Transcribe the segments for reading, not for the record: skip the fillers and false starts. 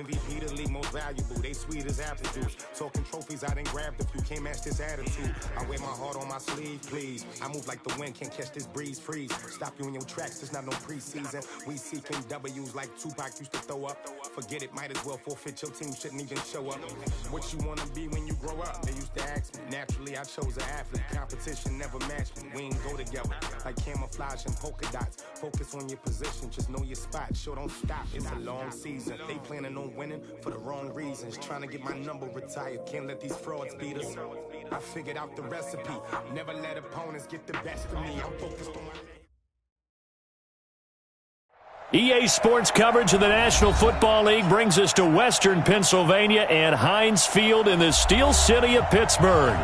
MVP, the league most valuable. They sweet as apple juice. Talking trophies, I done grabbed a few. Can't match this attitude. I wear my heart on my sleeve, please. I move like the wind, can't catch this breeze. Freeze. Stop you in your tracks, it's not no preseason. We seeking W's like Tupac used to throw up. Forget it, might as well forfeit. Your team shouldn't even show up. What you wanna be when you grow up? They used to ask me. Naturally, I chose an athlete. Competition never matched me. We ain't go together like camouflage and polka dots. Focus on your position, just know your spot. Sure, don't stop. It's a long season. They planning on winning for the wrong reasons. Trying to get my number retired. Can't let these frauds beat us. I figured out the recipe. Never let opponents get the best of me. I'm focused on my... EA Sports coverage of the National Football League brings us to Western Pennsylvania and Heinz Field in the Steel City of Pittsburgh.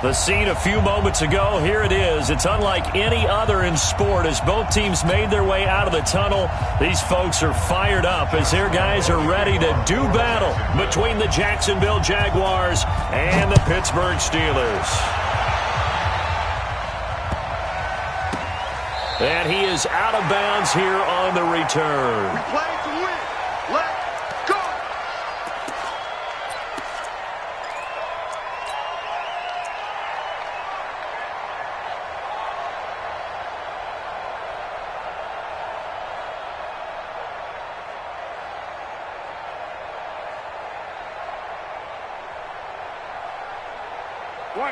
The scene a few moments ago, here it is. It's unlike any other in sport as both teams made their way out of the tunnel. These folks are fired up as their guys are ready to do battle between the Jacksonville Jaguars and the Pittsburgh Steelers. And he is out of bounds here on the return. We play to win. Let's go.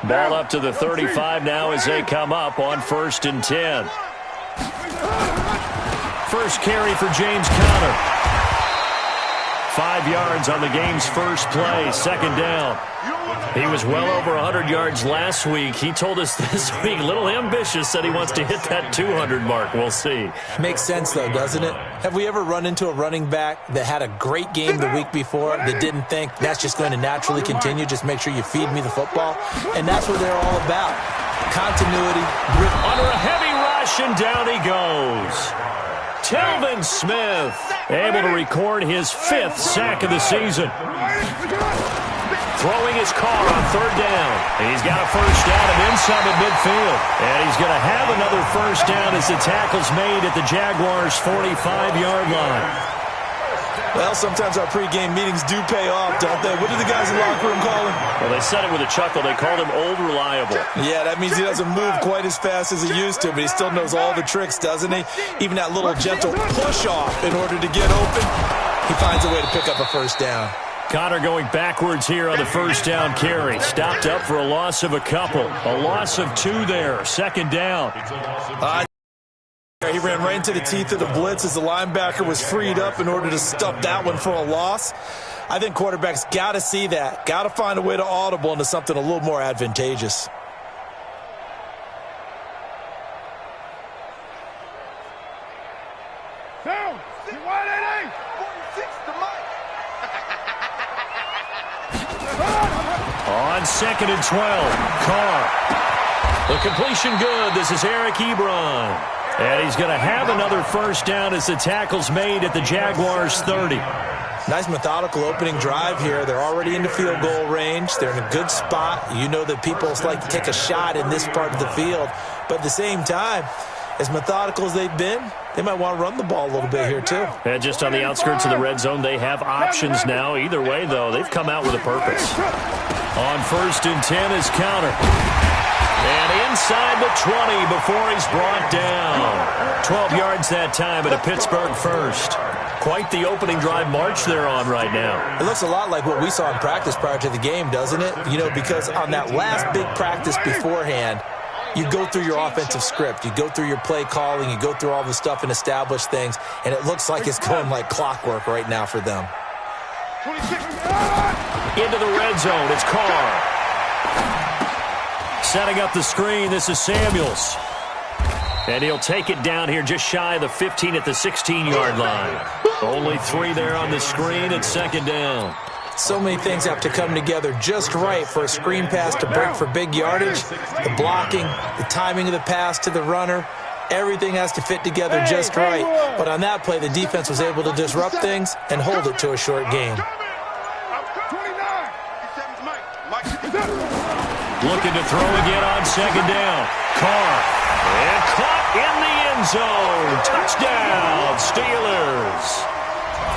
Ball up to the 35 now as they come up on 1st and 10. First carry for James Conner. 5 yards on the game's first play, 2nd down. He was well over 100 yards last week. He told us this week, a little ambitious, said he wants to hit that 200 mark. We'll see. Makes sense, though, doesn't it? Have we ever run into a running back that had a great game the week before that didn't think that's just going to naturally continue? Just make sure you feed me the football. And that's what they're all about. Continuity. Under a heavy rush, and down he goes. Telvin Smith able to record his 5th sack of the season. Throwing his car on 3rd down. He's got a first down and inside the midfield. And he's going to have another first down as the tackle's made at the Jaguars' 45-yard line. Well, sometimes our pregame meetings do pay off, don't they? What do the guys in the locker room call him? Well, they said it with a chuckle. They called him Old Reliable. Yeah, that means he doesn't move quite as fast as he used to, but he still knows all the tricks, doesn't he? Even that little gentle push-off in order to get open, he finds a way to pick up a first down. Connor going backwards here on the first down carry. Stopped up for a loss of a couple. A loss of 2 there. 2nd down. He ran right into the teeth of the blitz as the linebacker was freed up in order to stuff that one for a loss. I think quarterbacks got to see that. Got to find a way to audible into something a little more advantageous. Down. 188. 46 to Mike. On 2nd and 12, Carr. The completion good. This is Eric Ebron. And he's going to have another first down as the tackle's made at the Jaguars' 30. Nice methodical opening drive here. They're already into field goal range. They're in a good spot. You know that people like to take a shot in this part of the field. But at the same time, as methodical as they've been, they might want to run the ball a little bit here too. And just on the outskirts of the red zone, they have options now. Either way, though, they've come out with a purpose. On 1st and 10 is Conner. And inside the 20 before he's brought down. 12 yards that time at a Pittsburgh first. Quite the opening drive march they're on right now. It looks a lot like what we saw in practice prior to the game, doesn't it? You know, because on that last big practice beforehand, you go through your offensive script. You go through your play calling. You go through all the stuff and establish things. And it looks like it's going like clockwork right now for them. Into the red zone. It's Carr. Setting up the screen. This is Samuels. And he'll take it down here just shy of the 15 at the 16-yard line. Only 3 there on the screen at 2nd down. So many things have to come together just right for a screen pass to break for big yardage. The blocking, the timing of the pass to the runner, everything has to fit together just right. But on that play, the defense was able to disrupt things and hold it to a short game. Looking to throw again on 2nd down. Carr. And caught in the end zone. Touchdown, Steelers.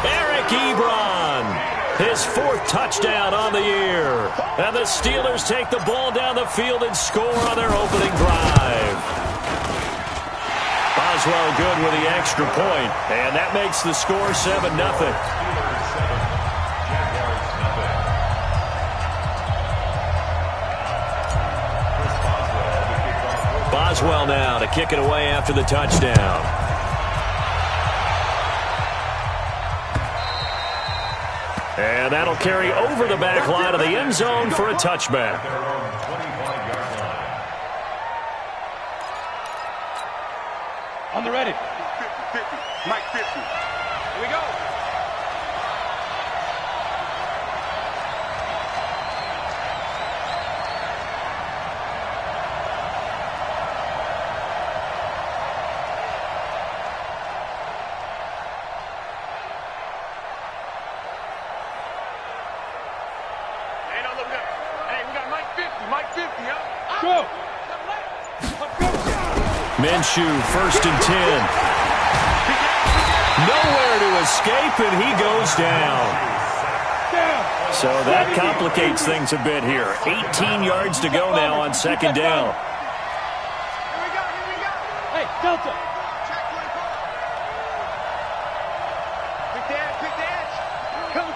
Eric Ebron. His 4th touchdown on the year. And the Steelers take the ball down the field and score on their opening drive. Boswell good with the extra point, and that makes the score 7-0. Boswell now to kick it away after the touchdown. And that'll carry over the back line of the end zone for a touchback. On the ready. 50, Mike 50. Here we go. Go. Minshew, 1st and 10. Nowhere to escape, and he goes down. So that complicates things a bit here. 18 yards to go now on 2nd down. Here we go. Hey, Delta. Pick the edge. Come.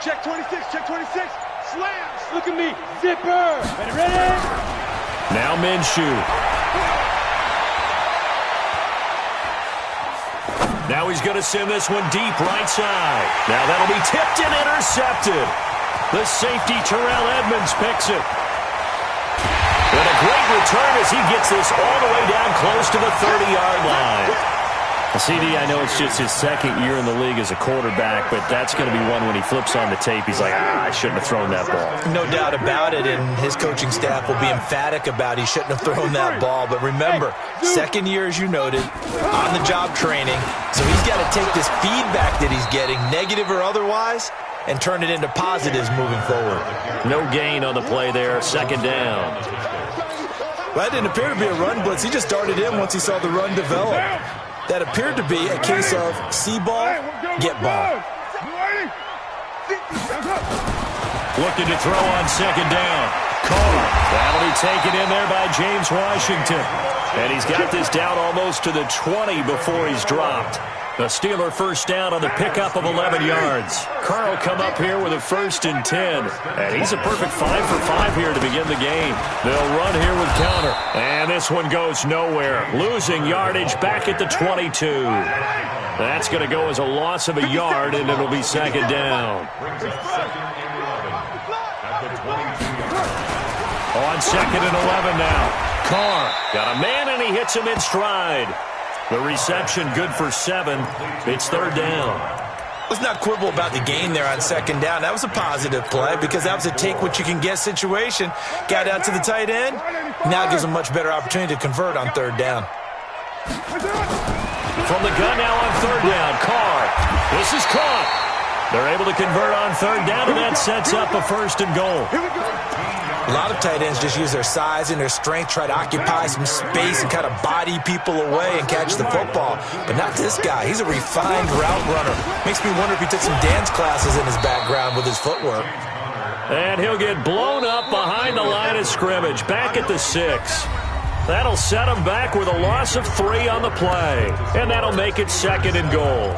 Check 26. Slams. Look at me. Zipper. Ready? Now Minshew. Now he's going to send this one deep right side. Now that'll be tipped and intercepted. The safety Terrell Edmonds picks it. And a great return as he gets this all the way down close to the 30-yard line. CD, I know it's just his 2nd year in the league as a quarterback, but that's going to be one when he flips on the tape, he's like, I shouldn't have thrown that ball. No doubt about it, and his coaching staff will be emphatic about he shouldn't have thrown that ball. But remember, 2nd year, as you noted, on-the-job training, so he's got to take this feedback that he's getting, negative or otherwise, and turn it into positives moving forward. No gain on the play there, 2nd down. Well, that didn't appear to be a run blitz. He just darted in once he saw the run develop. That appeared to be a case of see ball, get ball. Looking to throw on 2nd down. Carr. That'll be taken in there by James Washington. And he's got this down almost to the 20 before he's dropped. The Steeler 1st down on the pickup of 11 yards. Carr will come up here with a 1st and 10. And he's a perfect 5 for 5 here to begin the game. They'll run here with counter. And this one goes nowhere. Losing yardage back at the 22. That's going to go as a loss of a yard, and it'll be 2nd down. On 2nd and 11 now. Carr got a man, and he hits him in stride. The reception good for 7. It's 3rd down. Let's not quibble about the gain there on 2nd down. That was a positive play because that was a take-what-you-can-get situation. Got out to the tight end. Now it gives him a much better opportunity to convert on 3rd down. From the gun now on 3rd down. Carr. This is caught. They're able to convert on 3rd down, and that sets up a 1st and goal. A lot of tight ends just use their size and their strength, try to occupy some space and kind of body people away and catch the football. But not this guy. He's a refined route runner. Makes me wonder if he took some dance classes in his background with his footwork. And he'll get blown up behind the line of scrimmage, back at the 6. That'll set him back with a loss of 3 on the play. And that'll make it 2nd and goal.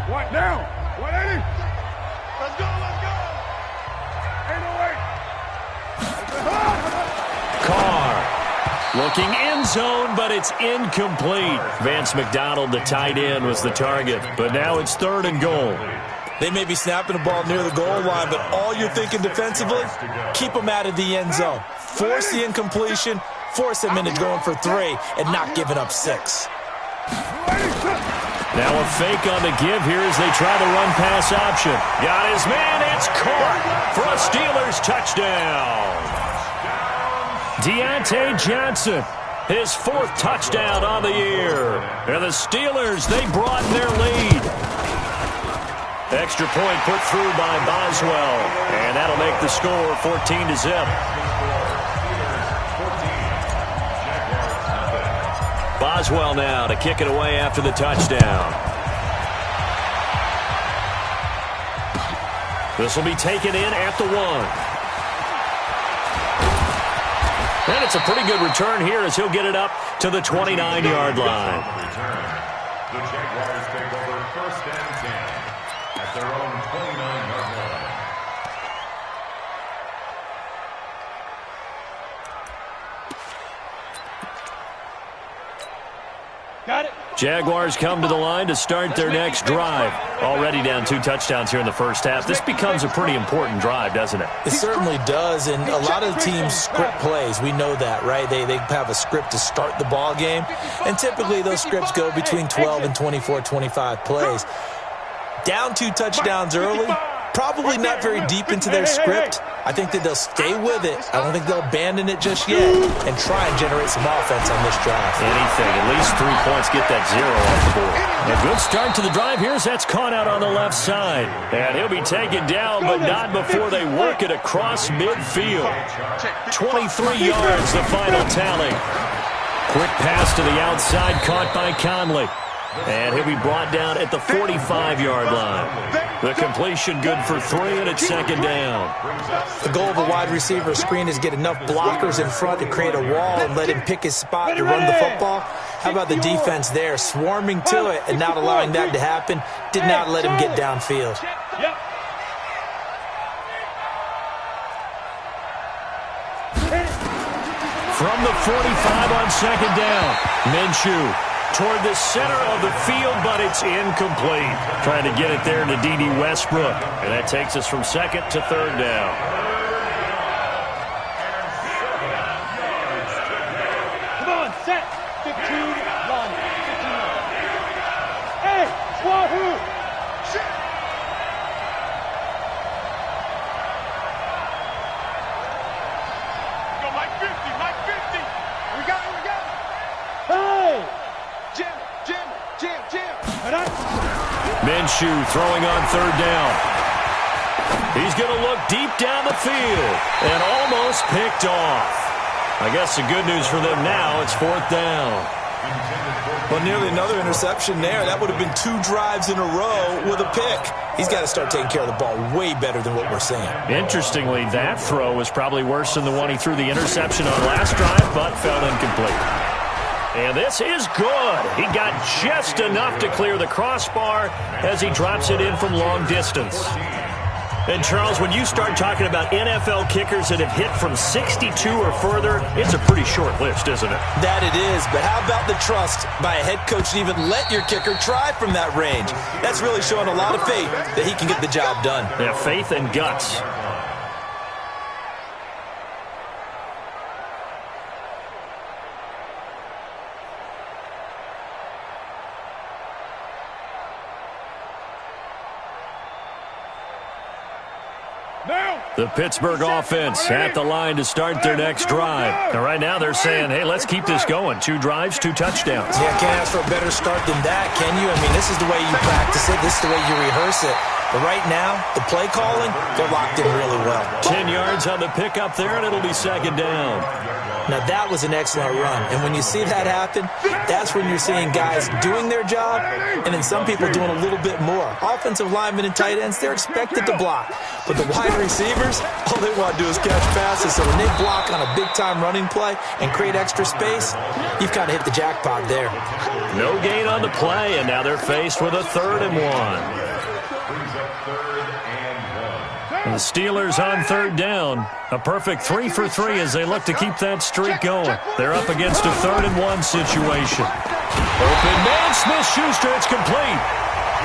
What now? 180. Let's go. Ain't no way. Carr looking end zone, but it's incomplete. Vance McDonald, the tight end, was the target. But now it's 3rd and goal. They may be snapping the ball near the goal line, but all you're thinking defensively, keep them out of the end zone. Force the incompletion, force them into going for 3, and not giving up 6. Now a fake on the give here as they try the run-pass option. Got his man. It's caught for a Steelers touchdown. Deontay Johnson, his 4th touchdown on the year. And the Steelers, they broaden their lead. Extra point put through by Boswell. And that'll make the score 14-0. Boswell now to kick it away after the touchdown. This will be taken in at the 1. And it's a pretty good return here as he'll get it up to the 29-yard line. The Jaguars take over 1st and 10 at their own 29-yard line. Got it. Jaguars come to the line to start their next drive. Already down 2 touchdowns here in the first half. This becomes a pretty important drive, doesn't it? It certainly does, and a lot of the teams script plays. We know that, right? They have a script to start the ball game, and typically those scripts go between 12 and 24, 25 plays. Down 2 touchdowns early, probably not very deep into their script. I think that they'll stay with it. I don't think they'll abandon it just yet and try and generate some offense on this drive. Anything, at least 3 points, get that 0 off the board. A good start to the drive here as that's caught out on the left side. And he'll be taken down, but not before they work it across midfield. 23 yards, the final tally. Quick pass to the outside, caught by Conley. And he'll be brought down at the 45-yard line. The completion good for 3, and it's 2nd down. The goal of a wide receiver screen is get enough blockers in front to create a wall and let him pick his spot to run the football. How about the defense there, swarming to it and not allowing that to happen? Did not let him get downfield. From the 45 on 2nd down, Minshew toward the center of the field, but it's incomplete. Trying to get it there to D.D. Westbrook. And that takes us from 2nd to 3rd down. Come on, set. 15, run. 15. Hey, Wahoo! Go, Mike 50, Mike 50. We got it. Hey! Jim. Minshew throwing on 3rd down. He's going to look deep down the field and almost picked off. I guess the good news for them now, it's 4th down. Well, nearly another interception there. That would have been 2 drives in a row with a pick. He's got to start taking care of the ball way better than what we're seeing. Interestingly, that throw was probably worse than the one he threw the interception on last drive, but fell incomplete. And this is good. He got just enough to clear the crossbar as he drops it in from long distance. And, Charles, when you start talking about NFL kickers that have hit from 62 or further, it's a pretty short list, isn't it? That it is, but how about the trust by a head coach to even let your kicker try from that range? That's really showing a lot of faith that he can get the job done. Yeah, faith and guts. The Pittsburgh offense at the line to start their next drive. And right now they're saying, hey, let's keep this going. 2 drives, 2 touchdowns. Yeah, can't ask for a better start than that, can you? I mean, this is the way you practice it. This is the way you rehearse it. But right now, the play calling, they're locked in really well. 10 yards on the pickup there, and it'll be 2nd down. Now, that was an excellent run. And when you see that happen, that's when you're seeing guys doing their job and then some people doing a little bit more. Offensive linemen and tight ends, they're expected to block. But the wide receivers, all they want to do is catch passes. So when they block on a big-time running play and create extra space, you've kind of hit the jackpot there. No gain on the play, and now they're faced with a 3rd and 1. The Steelers on 3rd down. A perfect 3 for 3 as they look to keep that streak going. They're up against a 3rd and 1 situation. Open man, Smith-Schuster, it's complete.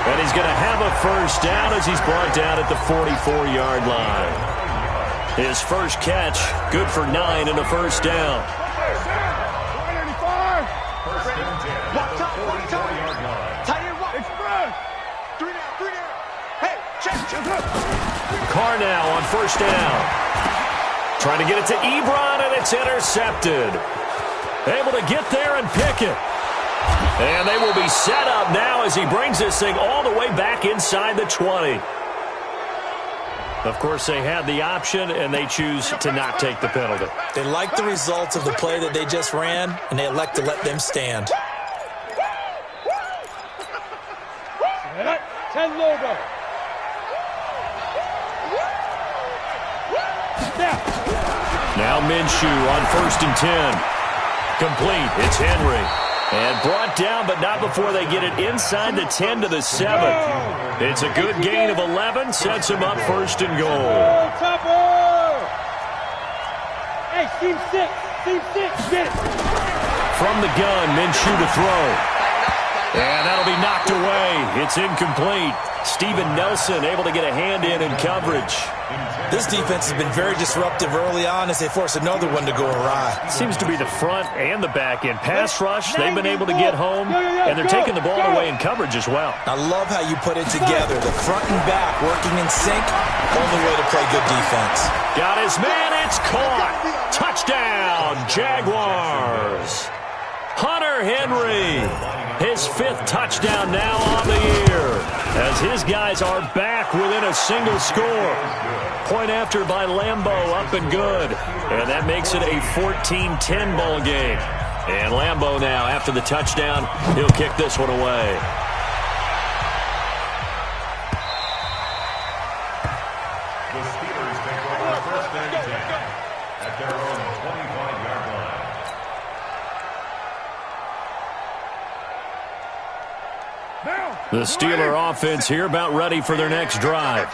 And he's going to have a 1st down as he's brought down at the 44-yard line. His first catch, good for 9 and a 1st down. Carr now on 1st down. Trying to get it to Ebron, and it's intercepted. Able to get there and pick it. And they will be set up now as he brings this thing all the way back inside the 20. Of course, they had the option, and they choose to not take the penalty. They like the results of the play that they just ran, and they elect to let them stand. Now Minshew on 1st and 10. Complete. It's Henry. And brought down, but not before they get it inside the 10 to the 7. It's a good gain of 11. Sets him up 1st and goal. Hey, team 6. Team 6. Get it. From the gun, Minshew to throw. And that'll be knocked away. It's incomplete. Steven Nelson able to get a hand in coverage. This defense has been very disruptive early on as they force another one to go awry. Seems to be the front and the back end. Pass rush, they've been able to get home, and they're taking the ball away in coverage as well. I love how you put it together. The front and back working in sync. Only way to play good defense. Got his man, it's caught. Touchdown, Jaguars. Hunter Henry, his 5th touchdown now on the year, as his guys are back within a single score. Point after by Lambeau, up and good. And that makes it a 14-10 ball game. And Lambeau now, after the touchdown, he'll kick this one away. The Steelers take over 1st and 10 at their own 25-yard line. The Steeler offense here about ready for their next drive.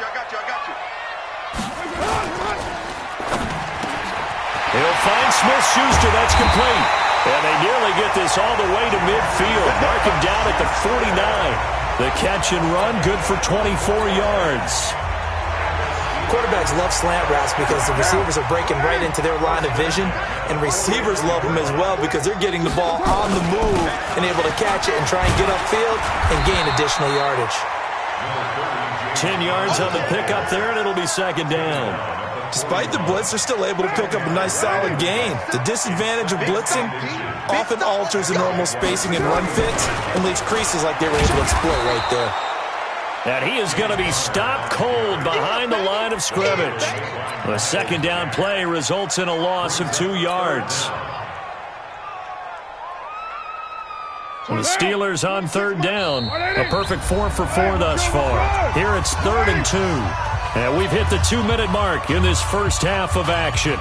He'll find Smith-Schuster. That's complete. And they nearly get this all the way to midfield. Mark him down at the 49. The catch and run, good for 24 yards. Quarterbacks love slant routes because the receivers are breaking right into their line of vision, and receivers love them as well because they're getting the ball on the move and able to catch it and try and get upfield and gain additional yardage. 10 yards on the pickup there, and it'll be 2nd down. Despite the blitz, they're still able to pick up a nice solid gain. The disadvantage of blitzing often alters the normal spacing and run fits and leaves creases like they were able to exploit right there. And he is going to be stopped cold behind the line of scrimmage. The 2nd down play results in a loss of 2 yards. The Steelers on 3rd down. A perfect 4 for 4 thus far. Here it's 3rd and 2. And we've hit the 2-minute mark in this first half of action.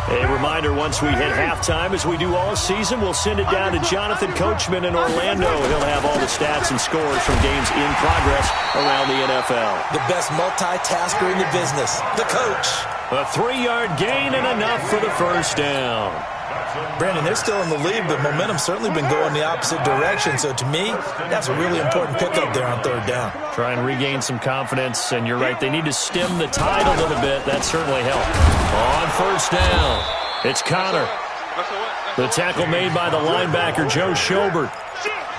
A reminder, once we hit halftime, as we do all season, we'll send it down to Jonathan Coachman in Orlando. He'll have all the stats and scores from games in progress around the NFL. The best multitasker in the business, the coach. A 3-yard gain and enough for the 1st down. Brandon, they're still in the lead, but momentum's certainly been going the opposite direction. So to me, that's a really important pickup there on 3rd down. Try and regain some confidence, and you're right, they need to stem the tide a little bit. That certainly helped. On 1st down, it's Connor. The tackle made by the linebacker, Joe Schobert.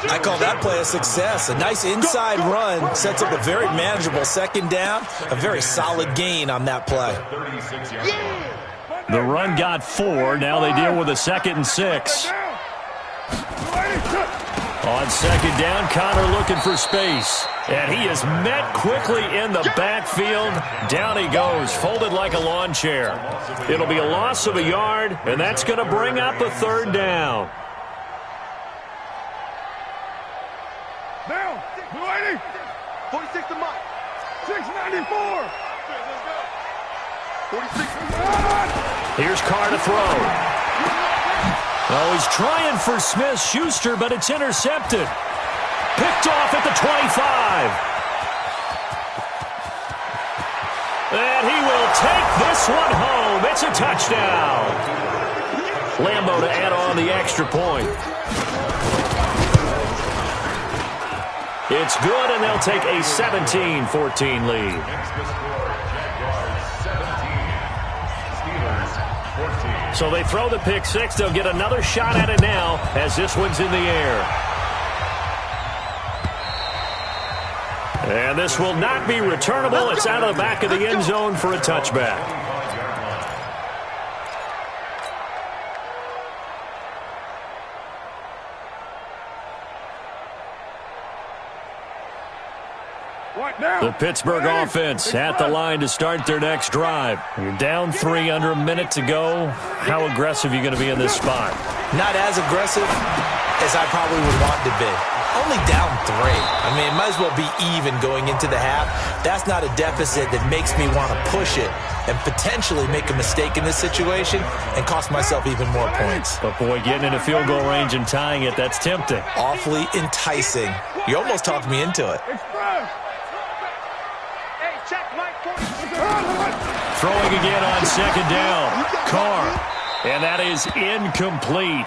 I call that play a success. A nice inside run sets up a very manageable 2nd down. A very solid gain on that play. The run got 4. Now they deal with a 2nd and 6. On 2nd down, Connor looking for space. And he is met quickly in the backfield. Down he goes, folded like a lawn chair. It'll be a loss of a yard, and that's going to bring up a 3rd down. Now, 280. 46 to Mike. 694. 46. Here's Carr to throw. Oh, he's trying for Smith-Schuster, but it's intercepted. Picked off at the 25. And he will take this one home. It's a touchdown. Lambeau to add on the extra point. It's good, and they'll take a 17-14 lead. So they throw the pick 6. They'll get another shot at it now as this one's in the air. And this will not be returnable. It's out of the back of the end zone for a touchback. The Pittsburgh offense at the line to start their next drive. You're down 3, under a minute to go. How aggressive are you going to be in this spot? Not as aggressive as I probably would want to be. Only down 3. I mean, it might as well be even going into the half. That's not a deficit that makes me want to push it and potentially make a mistake in this situation and cost myself even more points. But, boy, getting into field goal range and tying it, that's tempting. Awfully enticing. You almost talked me into it. Throwing again on second down. Carr. And that is incomplete.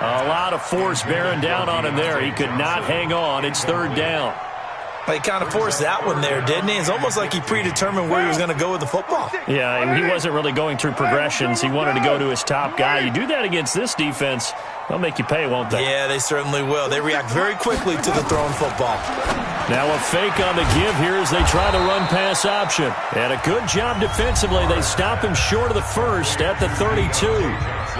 A lot of force bearing down on him there. He could not hang on. It's third down. He kind of forced that one there, didn't he? It's almost like he predetermined where he was going to go with the football. Yeah, he wasn't really going through progressions. He wanted to go to his top guy. You do that against this defense, they'll make you pay, won't they? Yeah, they certainly will. They react very quickly to the thrown football. Now a fake on the give here as they try the run-pass option. And a good job defensively. They stop him short of the first at the 32.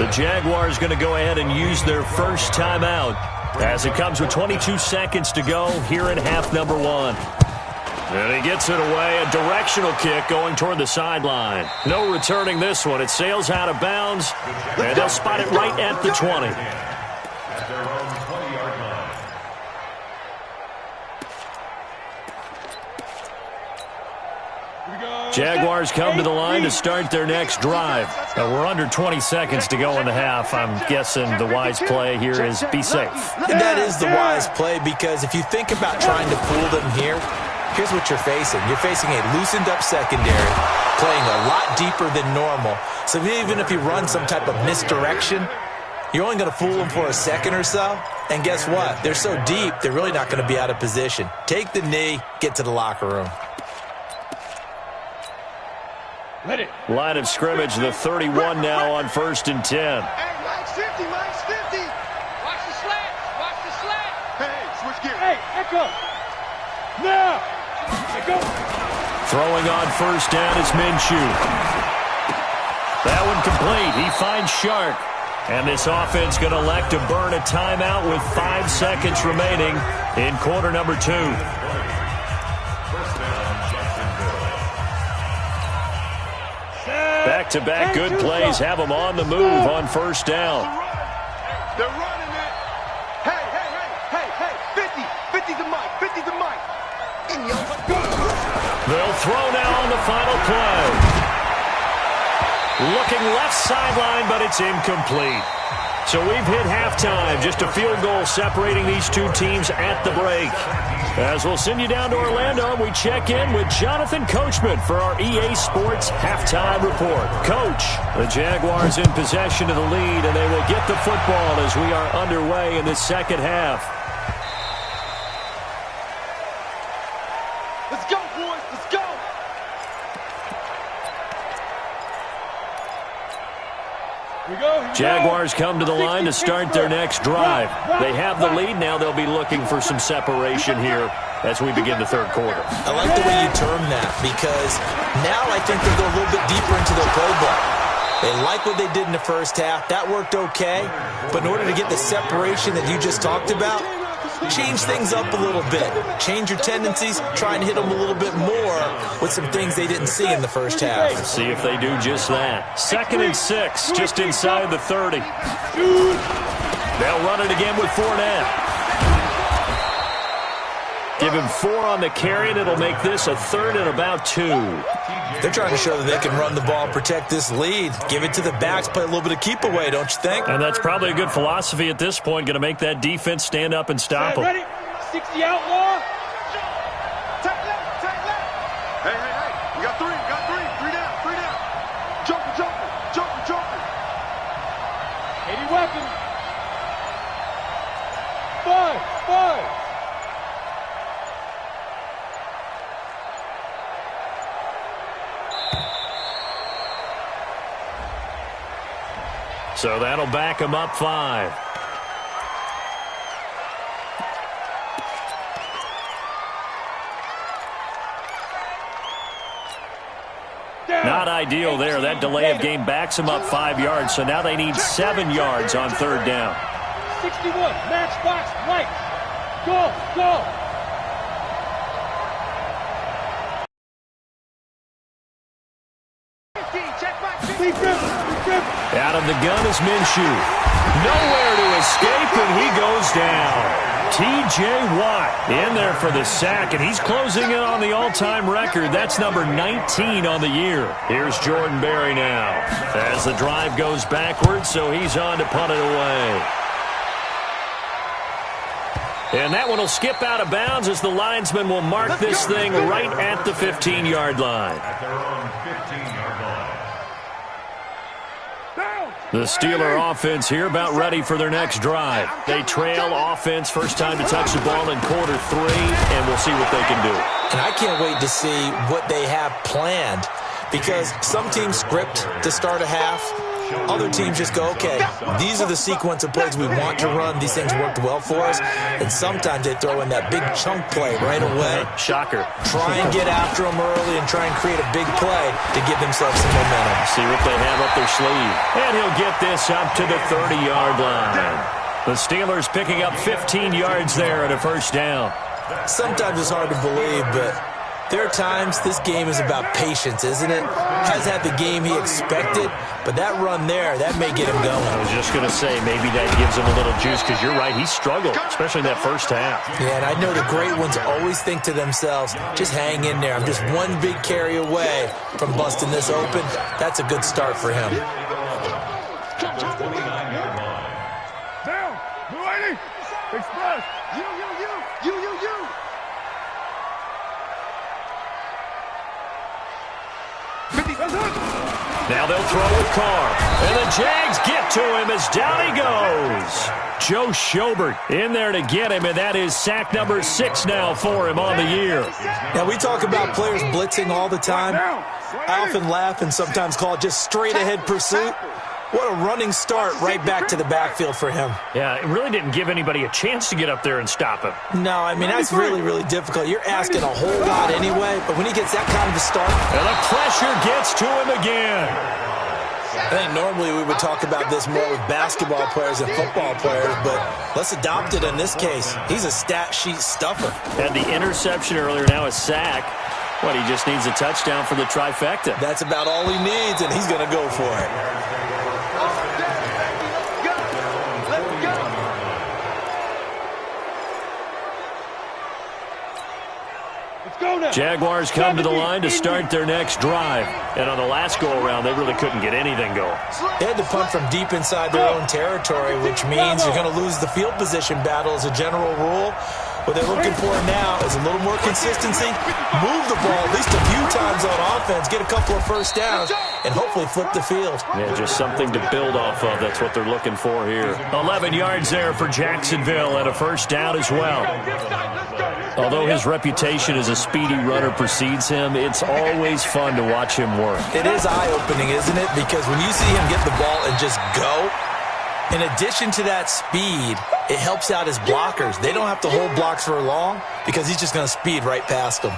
The Jaguars going to go ahead and use their first timeout as it comes with 22 seconds to go here in half number 1. And he gets it away. A directional kick going toward the sideline. No returning this one. It sails out of bounds, and they'll spot it right at the 20. At their own 20-yard line. Jaguars come to the line to start their next drive. We're under 20 seconds to go in the half. I'm guessing the wise play here is be safe. And that is the wise play, because if you think about trying to fool them here, here's what you're facing. You're facing a loosened up secondary, playing a lot deeper than normal. So even if you run some type of misdirection, you're only going to fool them for a second or so. And guess what? They're so deep, they're really not going to be out of position. Take the knee, get to the locker room. Line of scrimmage, the 31 now on 1st and 10. Hey, Mike's 50, Mike's 50. Watch the slant, watch the slant. Hey, switch gears. Hey, echo. Now. Echo. Throwing on first down is Minshew. That one complete. He finds Shark. And this offense going to elect to burn a timeout with 5 seconds remaining in quarter number 2. Back-to-back good plays have them on the move on first down. They're running it. Hey, 50. 50 to Mike, 50 to Mike. They'll throw now on the final play. Looking left sideline, but it's incomplete. So we've hit halftime. Just a field goal separating these two teams at the break. As we'll send you down to Orlando, we check in with Jonathan Coachman for our EA Sports Halftime Report. Coach, the Jaguars in possession of the lead, and they will get the football as we are underway in the second half. Let's go, boys. Let's go. Jaguars come to the line to start their next drive. They have the lead. Now they'll be looking for some separation here as we begin the third quarter. I like the way you term that, because now I think they'll go a little bit deeper into their playbook. They like what they did in the first half. That worked okay. But in order to get the separation that you just talked about, change things up a little bit. Change your tendencies. Try and hit them a little bit more with some things they didn't see in the first half. Let's see if they do just that. 2nd and 6, just inside the 30. They'll run it again with Fournette. Give him 4 on the carry, and it'll make this a 3rd and about 2. They're trying to show that they can run the ball, protect this lead. Give it to the backs, play a little bit of keep away, don't you think? And that's probably a good philosophy at this point, going to make that defense stand up and stop them. Ready? 60 outlaw. Tight left. Hey. You got 3. Three down. Joker. 80 weapon. 5. So that'll back him up 5. Not ideal there. That delay of game backs him up 5 yards, so now they need 7 yards on 3rd down. 61, matchbox, right. Go. Out of the gun is Minshew. Nowhere to escape, and he goes down. T.J. Watt in there for the sack, and he's closing in on the all-time record. That's number 19 on the year. Here's Jordan Berry now as the drive goes backwards, so he's on to punt it away. And that one will skip out of bounds as the linesman will mark this thing right at the 15-yard line. At their own 15-yard line. The Steeler offense here about ready for their next drive. They trail offense, first time to touch the ball in quarter 3, and we'll see what they can do. And I can't wait to see what they have planned, because some teams script to start a half. Other teams just go, okay, these are the sequence of plays we want to run. These things worked well for us. And sometimes they throw in that big chunk play right away. Shocker. Try and get after them early and try and create a big play to give themselves some momentum. See what they have up their sleeve. And he'll get this up to the 30-yard line. The Steelers picking up 15 yards there at a first down. Sometimes it's hard to believe, but there are times this game is about patience, isn't it? Has had the game he expected, but that run there, that may get him going. I was just going to say, maybe that gives him a little juice, because you're right, he struggled, especially in that first half. Yeah, and I know the great ones always think to themselves, just hang in there. I'm just one big carry away from busting this open. That's a good start for him. Down. Blue 80. Express. You. Now they'll throw with Carr. And the Jags get to him as down he goes. Joe Schobert in there to get him, and that is sack number 6 now for him on the year. Now, we talk about players blitzing all the time. I often laugh and sometimes call it just straight-ahead pursuit. What a running start right back to the backfield for him. Yeah, it really didn't give anybody a chance to get up there and stop him. No, I mean, that's really, really difficult. You're asking a whole lot anyway, but when he gets that kind of a start. And the pressure gets to him again. I think normally we would talk about this more with basketball players and football players, but let's adopt it in this case. He's a stat sheet stuffer. Had the interception earlier, now a sack. What, he just needs a touchdown for the trifecta. That's about all he needs, and he's going to go for it. Jaguars come to the line to start their next drive. And on the last go-around, they really couldn't get anything going. They had to punt from deep inside their own territory, which means you're going to lose the field position battle as a general rule. What they're looking for now is a little more consistency, move the ball at least a few times on offense, get a couple of first downs, and hopefully flip the field. Yeah, just something to build off of. That's what they're looking for here. 11 yards there for Jacksonville and a first down as well. Although his reputation as a speedy runner precedes him, it's always fun to watch him work. It is eye-opening, isn't it? Because when you see him get the ball and just go, in addition to that speed, it helps out his blockers. They don't have to hold blocks for long because he's just going to speed right past them.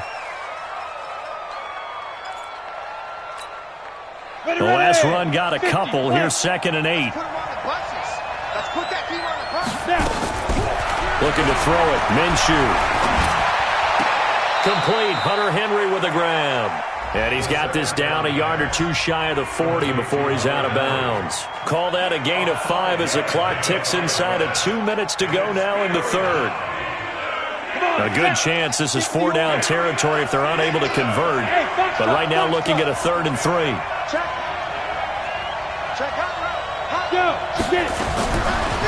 The last run got a couple. Here's 2nd and 8. Looking to throw it. Minshew. Complete. Hunter Henry with a grab. And he's got this down a yard or two shy of the 40 before he's out of bounds. Call that a gain of 5 as the clock ticks inside of 2 minutes to go now in the third. A good chance this is 4-down territory if they're unable to convert. But right now looking at a 3rd and 3.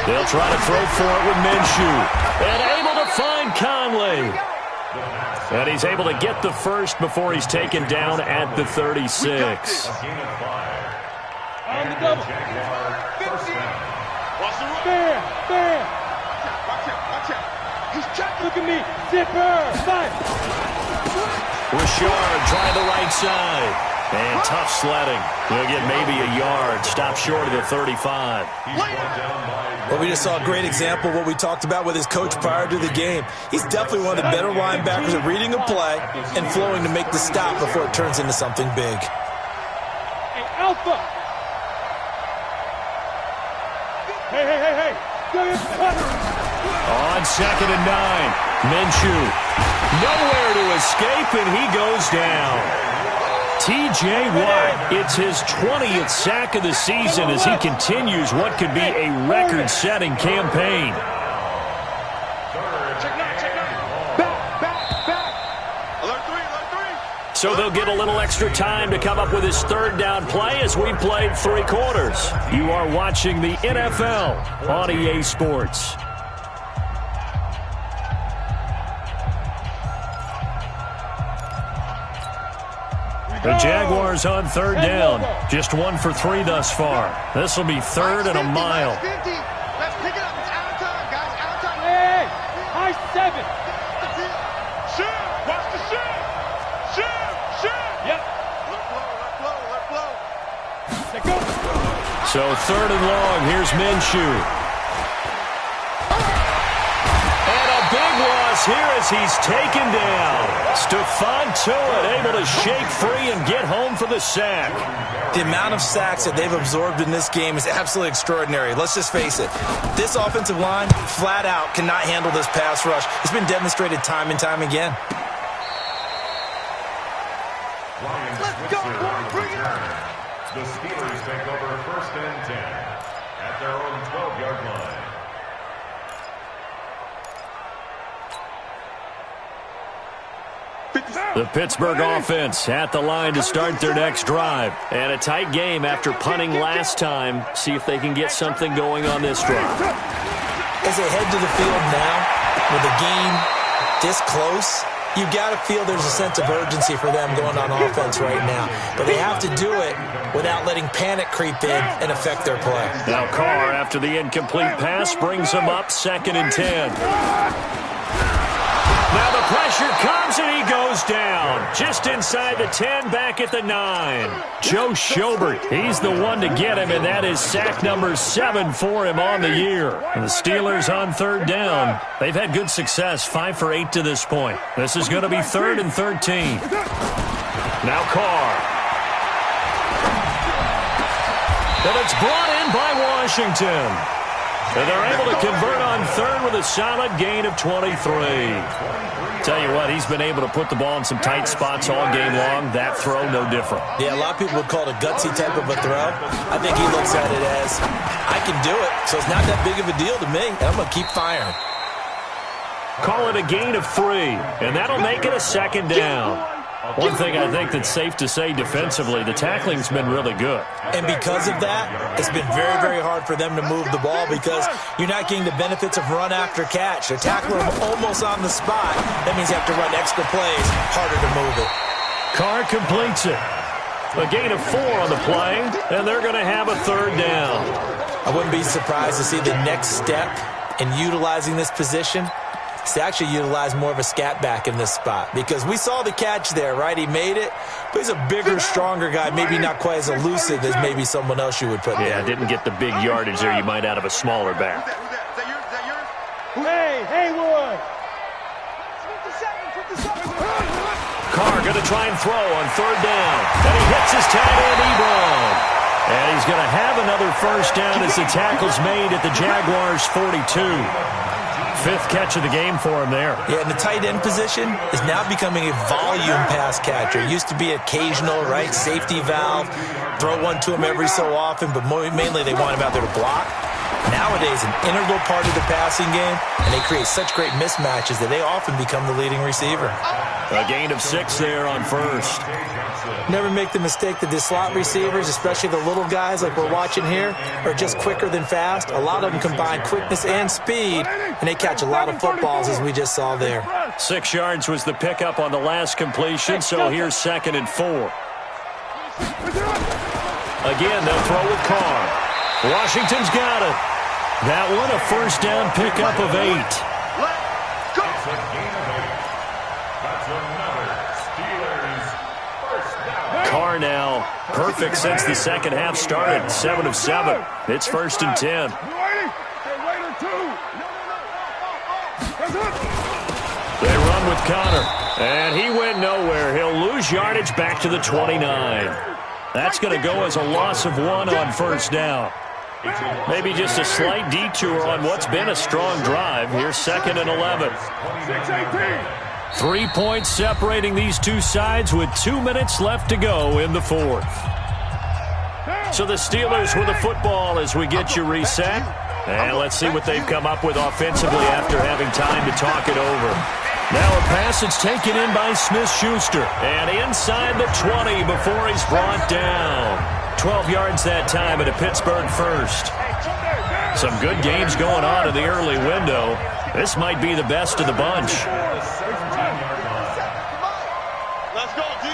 They'll try to throw for it with Minshew. And able to find Conley. And he's able to get the first before he's taken down at the 36. On the double. Fair. Watch out. He's checking. Look at me. Zipper. Fight. Richard trying the right side. And tough sledding. He'll get maybe a yard. Stop short of the 35. Well, we just saw a great example of what we talked about with his coach prior to the game. He's definitely one of the better linebackers at reading a play and flowing to make the stop before it turns into something big. Hey, Alpha. Hey. On 2nd and 9. Minshew. Nowhere to escape, and he goes down. T.J. Watt, it's his 20th sack of the season as he continues what could be a record-setting campaign. So they'll get a little extra time to come up with his third down play as we played 3 quarters. You are watching the NFL on EA Sports. The Jaguars on third down. Just 1 for 3 thus far. This will be 3rd and a mile. Let's pick it up. It's out of time, guys. Out of time. Hey, high 7. Shoot. Watch the shoot. Shoot. Yep. Let flow. Let's go. So 3rd and long. Here's Minshew. Big loss here as he's taken down. Stephon Tuitt able to shake free and get home for the sack. The amount of sacks that they've absorbed in this game is absolutely extraordinary. Let's just face it. This offensive line, flat out, cannot handle this pass rush. It's been demonstrated time and time again. Let's go, boy. Bring it on. The Steelers take over 1st and 10 at their own 12-yard line. The Pittsburgh offense at the line to start their next drive. And a tight game after punting last time. See if they can get something going on this drive. As they head to the field now, with the game this close, you've got to feel there's a sense of urgency for them going on offense right now. But they have to do it without letting panic creep in and affect their play. Now Carr, after the incomplete pass, brings them up 2nd and 10. Now the pressure comes and he goes down. Just inside the 10, back at the 9. Joe Schobert, he's the one to get him, and that is sack number 7 for him on the year. And the Steelers on 3rd down. They've had good success, 5 for 8 to this point. This is going to be 3rd and 13. Now Carr. And it's brought in by Washington. And they're able to convert on 3rd with a solid gain of 23. Tell you what, he's been able to put the ball in some tight spots all game long. That throw, no different. Yeah, a lot of people would call it a gutsy type of a throw. I think he looks at it as, I can do it, so it's not that big of a deal to me, and I'm going to keep firing. Call it a gain of 3, and that'll make it a 2nd down. One thing I think that's safe to say defensively, the tackling's been really good. And because of that, it's been very, very hard for them to move the ball because you're not getting the benefits of run after catch. They're tackling them almost on the spot. That means you have to run extra plays, harder to move it. Carr completes it. A gain of 4 on the play, and they're going to have a 3rd down. I wouldn't be surprised to see the next step in utilizing this position to actually utilize more of a scat back in this spot because we saw the catch there, right? He made it, but he's a bigger, stronger guy, maybe not quite as elusive as maybe someone else you would put there. Yeah, didn't get the big yardage there you might out of a smaller back. Is that yours? Hey, Haywood! 57. Carr going to try and throw on 3rd down, and he hits his tight end, Ebron. And he's going to have another 1st down as the tackle's made at the Jaguars' 42. 5th catch of the game for him there. Yeah, and the tight end position is now becoming a volume pass catcher. It used to be occasional, right? Safety valve, throw one to him every so often, but mainly they want him out there to block. Nowadays, an integral part of the passing game, and they create such great mismatches that they often become the leading receiver. A gain of 6 there on 1st. Never make the mistake that the slot receivers, especially the little guys like we're watching here, are just quicker than fast. A lot of them combine quickness and speed, and they catch a lot of footballs, as we just saw there. 6 yards was the pickup on the last completion, so here's 2nd and 4. Again, they'll throw with Carr. Washington's got it. That one, a 1st down pickup of 8. It's a gain of 8. That's another Steelers 1st down. Carr now perfect since the 2nd half started. 7 of 7. It's 1st and 10. They run with Connor, and he went nowhere. He'll lose yardage back to the 29. That's going to go as a loss of 1 on 1st down. Maybe just a slight detour on what's been a strong drive. Here's 2nd and 11. 3 points separating these two sides with 2 minutes left to go in the fourth. So the Steelers with the football as we get you reset. And let's see what they've come up with offensively after having time to talk it over. Now a pass that's taken in by Smith-Schuster. And inside the 20 before he's brought down. 12 yards that time at a Pittsburgh first. Some good games going on in the early window. This might be the best of the bunch. Let's go, D.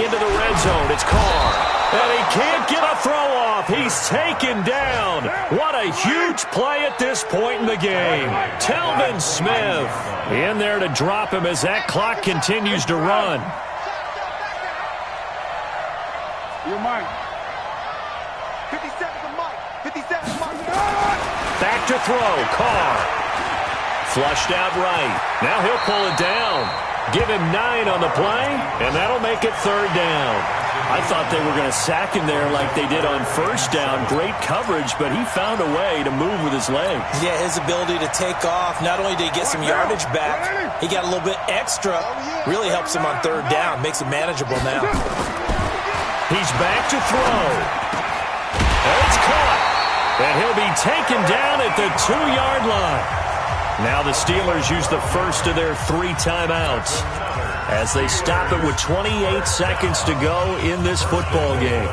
Into the red zone, it's Carr. And he can't get a throw off. He's taken down. What a huge play at this point in the game. Telvin Smith in there to drop him as that clock continues to run. You're mine. 57's a Mike. 57's Mike. Back to throw, Carr. Flushed out right. Now he'll pull it down. Give him 9 on the play, and that'll make it third down. I thought they were going to sack him there like they did on first down. Great coverage, but he found a way to move with his legs. Yeah, his ability to take off, not only did he get some yardage back, he got a little bit extra. Really helps him on third down, makes it manageable now. He's back to throw. And it's caught. And he'll be taken down at the 2-yard line. Now the Steelers use the first of their 3 timeouts as they stop it with 28 seconds to go in this football game.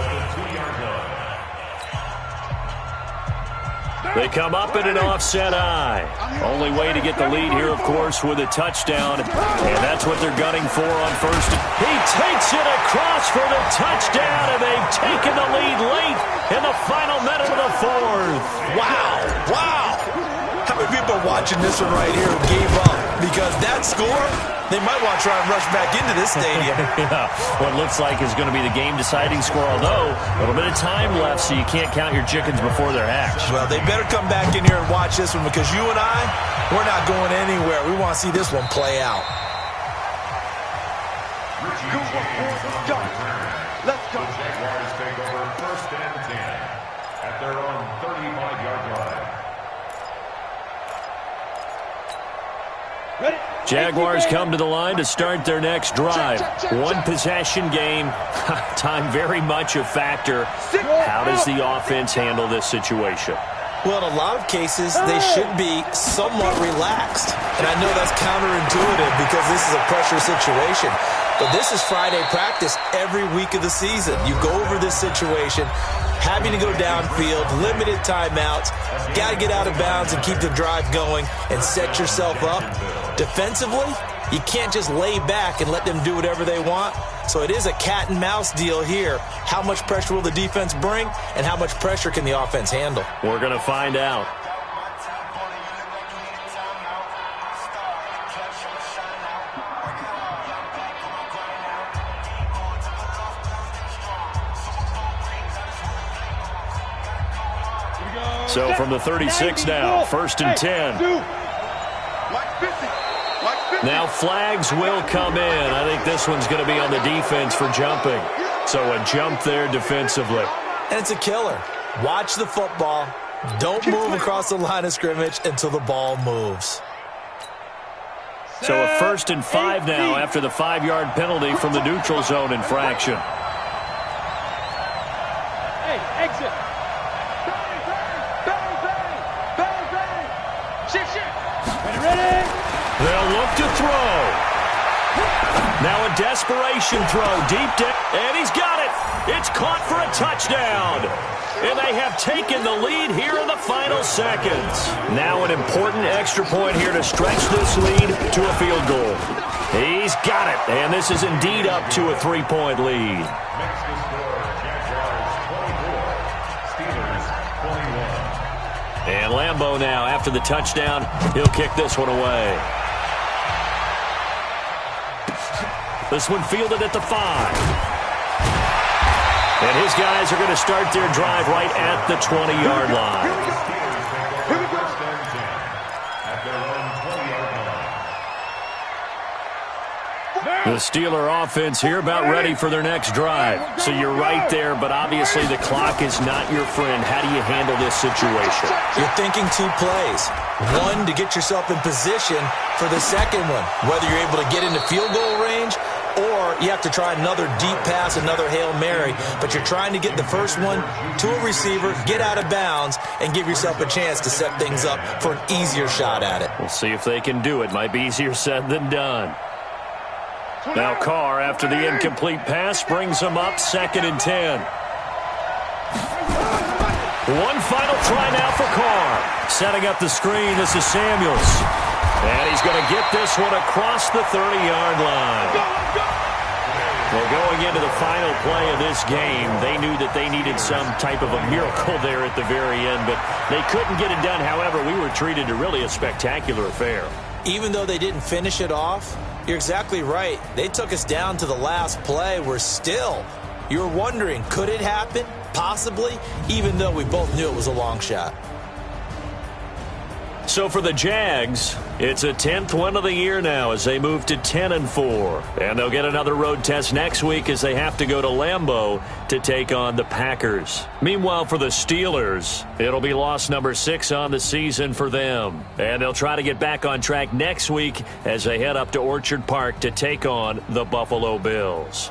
They come up in an offset eye. Only way to get the lead here, of course, with a touchdown. And that's what they're gunning for on first. He takes it across for the touchdown, and they've taken the lead late in the final minute of the fourth. Wow, wow. How many people are watching this one right here who gave up? Because that score, they might want to try and rush back into this stadium. Yeah, what looks like is going to be the game-deciding score, although a little bit of time left, so you can't count your chickens before they're hatched. Well, they better come back in here and watch this one because you and I, we're not going anywhere. We want to see this one play out. Let's go. Let's go. The Jaguars take over first and 10 at their own 35-yard line. Jaguars come to the line to start their next drive. One possession game. Time very much a factor. How does the offense handle this situation? Well, in a lot of cases, they should be somewhat relaxed. And I know that's counterintuitive because this is a pressure situation. But this is Friday practice every week of the season. You go over this situation, having to go downfield, limited timeouts, got to get out of bounds and keep the drive going and set yourself up. Defensively, you can't just lay back and let them do whatever they want. So it is a cat and mouse deal here. How much pressure will the defense bring and how much pressure can the offense handle? We're going to find out. So from the 36 now, first and 10. Now flags will come in. I think this one's going to be on the defense for jumping. So a jump there defensively. And it's a killer. Watch the football. Don't move across the line of scrimmage until the ball moves. So a first and 5 now after the 5-yard penalty from the neutral zone infraction. Hey, exit. Ready? They'll look to throw. Now a desperation throw deep down, and he's got it. It's caught for a touchdown. And they have taken the lead here in the final seconds. Now an important extra point here to stretch this lead to a field goal. He's got it, and this is indeed up to a 3-point lead. Makes the score Jaguars 24, Steelers 21. And Lambeau now, after the touchdown, he'll kick this one away. This one fielded at the 5. And his guys are going to start their drive right at the 20-yard line. Here we go. First and 10 at their own 20-yard line. The Steeler offense here about ready for their next drive. So you're right there, but obviously the clock is not your friend. How do you handle this situation? You're thinking 2 plays. One, to get yourself in position for the second one, whether you're able to get into field goal range or you have to try another deep pass, another Hail Mary, but you're trying to get the first one to a receiver, get out of bounds, and give yourself a chance to set things up for an easier shot at it. We'll see if they can do it. Might be easier said than done. Now Carr, after the incomplete pass, brings him up 2nd and 10. One final try now for Carr. Setting up the screen, this is Samuels. And he's going to get this one across the 30-yard line. Well, going into the final play of this game, they knew that they needed some type of a miracle there at the very end, but they couldn't get it done. However, we were treated to really a spectacular affair. Even though they didn't finish it off, you're exactly right. They took us down to the last play. We're still, you're wondering, could it happen? Possibly, even though we both knew it was a long shot. So for the Jags, it's a 10th win of the year now as they move to 10-4. And they'll get another road test next week as they have to go to Lambeau to take on the Packers. Meanwhile, for the Steelers, it'll be loss number 6 on the season for them. And they'll try to get back on track next week as they head up to Orchard Park to take on the Buffalo Bills.